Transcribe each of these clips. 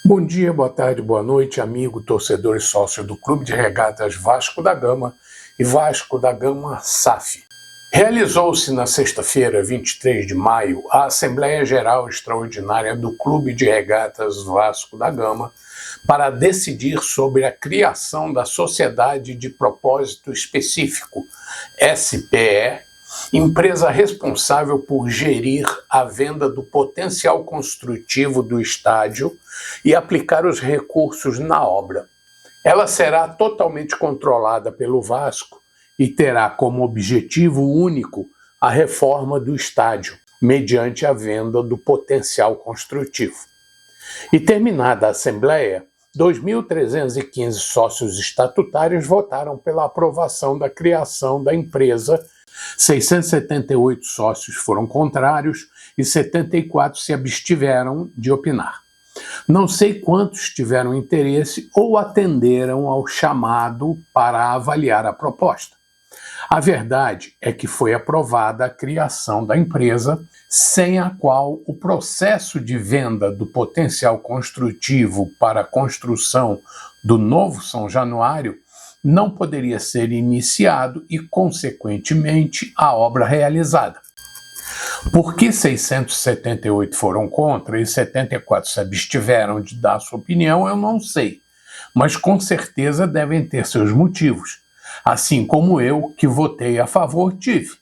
Bom dia, boa tarde, boa noite, amigo, torcedor e sócio do Clube de Regatas Vasco da Gama e Vasco da Gama SAF. Realizou-se na sexta-feira, 23 de maio, a Assembleia Geral Extraordinária do Clube de Regatas Vasco da Gama para decidir sobre a criação da Sociedade de Propósito Específico, SPE, empresa responsável por gerir a venda do potencial construtivo do estádio e aplicar os recursos na obra. Ela será totalmente controlada pelo Vasco e terá como objetivo único a reforma do estádio, mediante a venda do potencial construtivo. E terminada a Assembleia, 2.315 sócios estatutários votaram pela aprovação da criação da empresa. 678 sócios foram contrários e 74 se abstiveram de opinar. Não sei quantos tiveram interesse ou atenderam ao chamado para avaliar a proposta. A verdade é que foi aprovada a criação da empresa, sem a qual o processo de venda do potencial construtivo para a construção do novo São Januário não poderia ser iniciado e, consequentemente, a obra realizada. Por que 678 foram contra e 74 se abstiveram de dar sua opinião, eu não sei, mas com certeza devem ter seus motivos, assim como eu, que votei a favor, tive.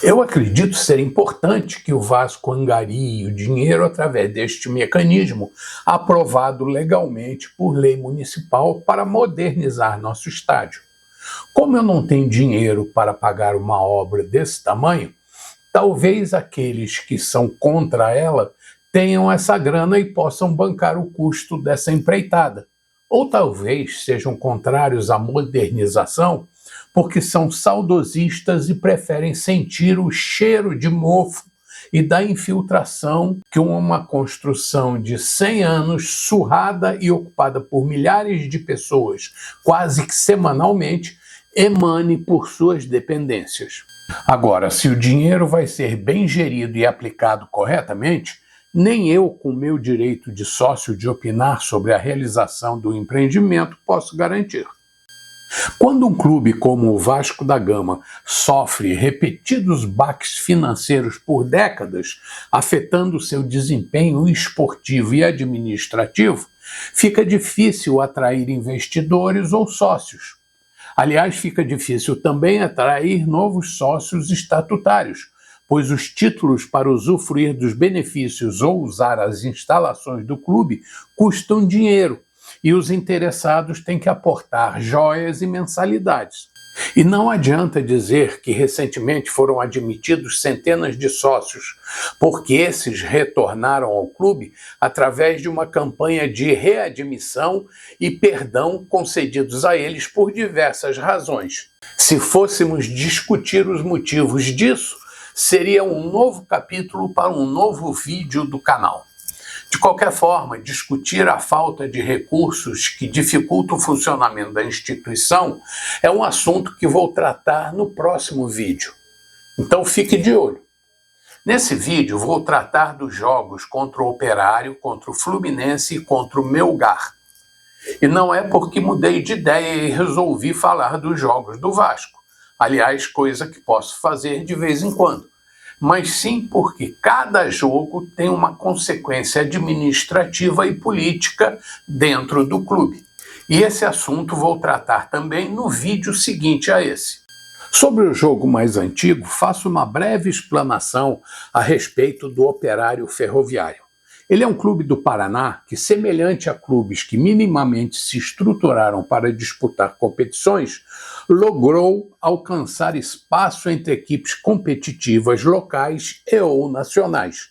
Eu acredito ser importante que o Vasco angarie o dinheiro através deste mecanismo aprovado legalmente por lei municipal para modernizar nosso estádio. Como eu não tenho dinheiro para pagar uma obra desse tamanho, talvez aqueles que são contra ela tenham essa grana e possam bancar o custo dessa empreitada. Ou talvez sejam contrários à modernização porque são saudosistas e preferem sentir o cheiro de mofo e da infiltração que uma construção de 100 anos, surrada e ocupada por milhares de pessoas, quase que semanalmente, emane por suas dependências. Agora, se o dinheiro vai ser bem gerido e aplicado corretamente, nem eu, com meu direito de sócio de opinar sobre a realização do empreendimento, posso garantir. Quando um clube como o Vasco da Gama sofre repetidos baques financeiros por décadas, afetando seu desempenho esportivo e administrativo, fica difícil atrair investidores ou sócios. Aliás, fica difícil também atrair novos sócios estatutários, pois os títulos para usufruir dos benefícios ou usar as instalações do clube custam dinheiro, e os interessados têm que aportar joias e mensalidades. E não adianta dizer que recentemente foram admitidos centenas de sócios, porque esses retornaram ao clube através de uma campanha de readmissão e perdão concedidos a eles por diversas razões. Se fôssemos discutir os motivos disso, seria um novo capítulo para um novo vídeo do canal. De qualquer forma, discutir a falta de recursos que dificulta o funcionamento da instituição é um assunto que vou tratar no próximo vídeo. Então fique de olho. Nesse vídeo vou tratar dos jogos contra o Operário, contra o Fluminense e contra o Melgar. E não é porque mudei de ideia e resolvi falar dos jogos do Vasco. Aliás, coisa que posso fazer de vez em quando. Mas sim porque cada jogo tem uma consequência administrativa e política dentro do clube. E esse assunto vou tratar também no vídeo seguinte a esse. Sobre o jogo mais antigo, faço uma breve explanação a respeito do Operário Ferroviário. Ele é um clube do Paraná que, semelhante a clubes que minimamente se estruturaram para disputar competições, logrou alcançar espaço entre equipes competitivas locais e ou nacionais.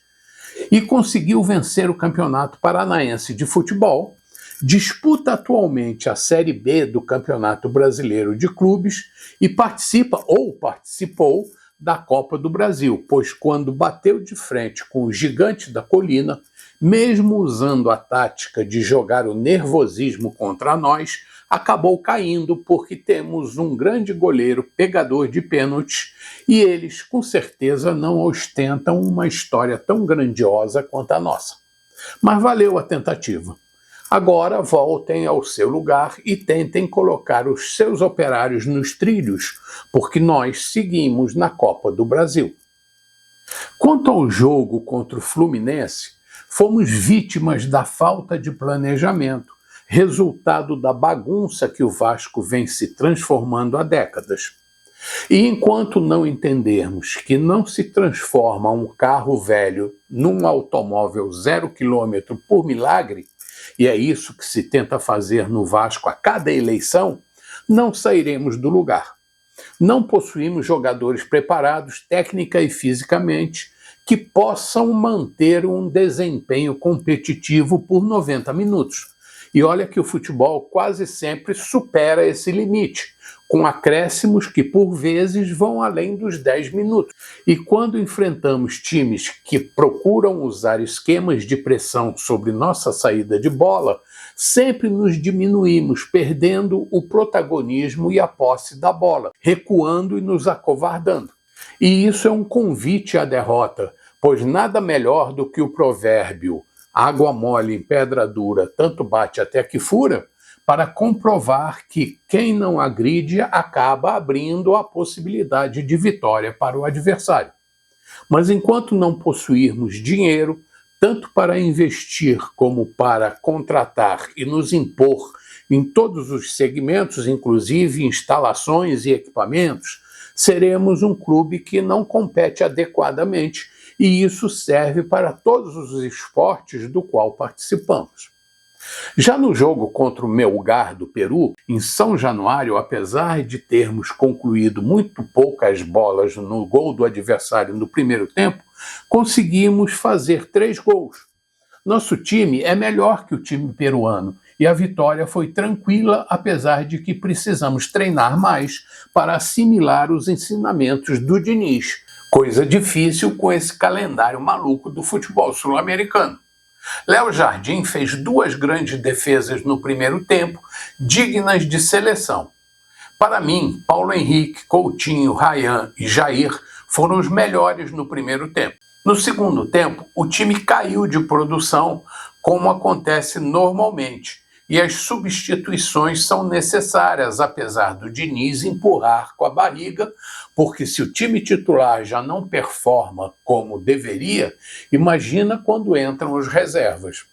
E conseguiu vencer o Campeonato Paranaense de Futebol, disputa atualmente a Série B do Campeonato Brasileiro de Clubes e participa ou participou da Copa do Brasil, pois quando bateu de frente com o Gigante da Colina, mesmo usando a tática de jogar o nervosismo contra nós, acabou caindo porque temos um grande goleiro pegador de pênaltis e eles, com certeza, não ostentam uma história tão grandiosa quanto a nossa. Mas valeu a tentativa. Agora voltem ao seu lugar e tentem colocar os seus operários nos trilhos, porque nós seguimos na Copa do Brasil. Quanto ao jogo contra o Fluminense, fomos vítimas da falta de planejamento, resultado da bagunça que o Vasco vem se transformando há décadas. E enquanto não entendermos que não se transforma um carro velho num automóvel 0 km por milagre, e é isso que se tenta fazer no Vasco a cada eleição, não sairemos do lugar. Não possuímos jogadores preparados técnica e fisicamente que possam manter um desempenho competitivo por 90 minutos. E olha que o futebol quase sempre supera esse limite, com acréscimos que por vezes vão além dos 10 minutos. E quando enfrentamos times que procuram usar esquemas de pressão sobre nossa saída de bola, sempre nos diminuímos, perdendo o protagonismo e a posse da bola, recuando e nos acovardando. E isso é um convite à derrota, pois nada melhor do que o provérbio "água mole em pedra dura, tanto bate até que fura", para comprovar que quem não agride acaba abrindo a possibilidade de vitória para o adversário. Mas enquanto não possuirmos dinheiro, tanto para investir como para contratar e nos impor em todos os segmentos, inclusive instalações e equipamentos, seremos um clube que não compete adequadamente, e isso serve para todos os esportes do qual participamos. Já no jogo contra o Melgar do Peru, em São Januário, apesar de termos concluído muito poucas bolas no gol do adversário no primeiro tempo, conseguimos fazer 3 gols. Nosso time é melhor que o time peruano e a vitória foi tranquila, apesar de que precisamos treinar mais para assimilar os ensinamentos do Diniz, coisa difícil com esse calendário maluco do futebol sul-americano. Léo Jardim fez 2 grandes defesas no primeiro tempo, dignas de seleção. Para mim, Paulo Henrique, Coutinho, Ryan e Jair foram os melhores no primeiro tempo. No segundo tempo, o time caiu de produção, como acontece normalmente, e as substituições são necessárias, apesar do Diniz empurrar com a barriga, porque se o time titular já não performa como deveria, imagina quando entram os reservas.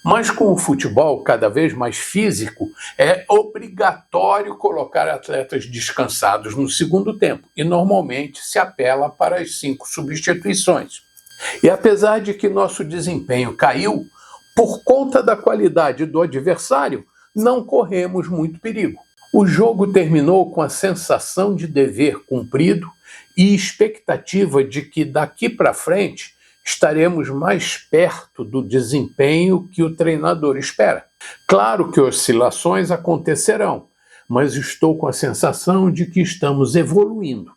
Mas com o futebol cada vez mais físico, é obrigatório colocar atletas descansados no segundo tempo, e normalmente se apela para as 5 substituições. E apesar de que nosso desempenho caiu, por conta da qualidade do adversário, não corremos muito perigo. O jogo terminou com a sensação de dever cumprido e expectativa de que daqui para frente estaremos mais perto do desempenho que o treinador espera. Claro que oscilações acontecerão, mas estou com a sensação de que estamos evoluindo.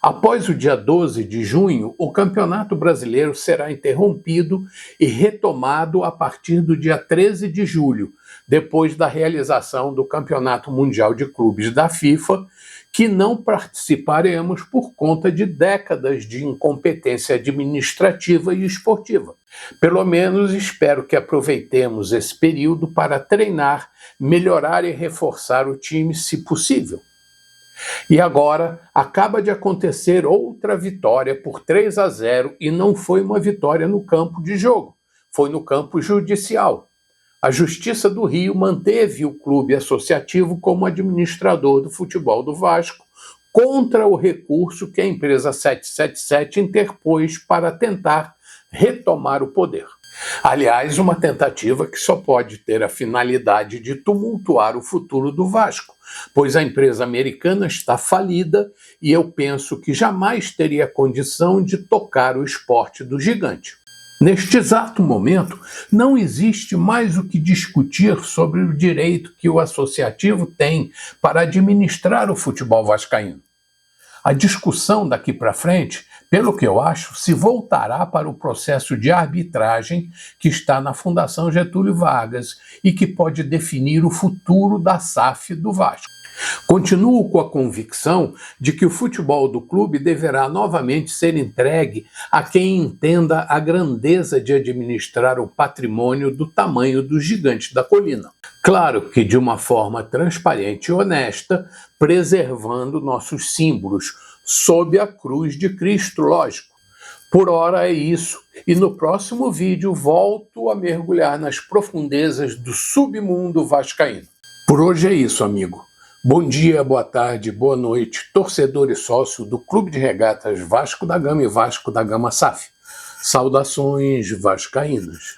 Após o dia 12 de junho, o Campeonato Brasileiro será interrompido e retomado a partir do dia 13 de julho, depois da realização do Campeonato Mundial de Clubes da FIFA, que não participaremos por conta de décadas de incompetência administrativa e esportiva. Pelo menos espero que aproveitemos esse período para treinar, melhorar e reforçar o time, se possível. E agora acaba de acontecer outra vitória por 3-0 e não foi uma vitória no campo de jogo, foi no campo judicial. A Justiça do Rio manteve o clube associativo como administrador do futebol do Vasco contra o recurso que a empresa 777 interpôs para tentar retomar o poder. Aliás, uma tentativa que só pode ter a finalidade de tumultuar o futuro do Vasco, pois a empresa americana está falida e eu penso que jamais teria condição de tocar o esporte do gigante. Neste exato momento, não existe mais o que discutir sobre o direito que o associativo tem para administrar o futebol vascaíno. A discussão daqui para frente, pelo que eu acho, se voltará para o processo de arbitragem que está na Fundação Getúlio Vargas e que pode definir o futuro da SAF do Vasco. Continuo com a convicção de que o futebol do clube deverá novamente ser entregue a quem entenda a grandeza de administrar o patrimônio do tamanho dos gigantes da colina. Claro que de uma forma transparente e honesta, preservando nossos símbolos, sob a cruz de Cristo, lógico. Por hora é isso, e no próximo vídeo volto a mergulhar nas profundezas do submundo vascaíno. Por hoje é isso, amigo. Bom dia, boa tarde, boa noite, torcedor e sócio do Clube de Regatas Vasco da Gama e Vasco da Gama SAF. Saudações vascaínas.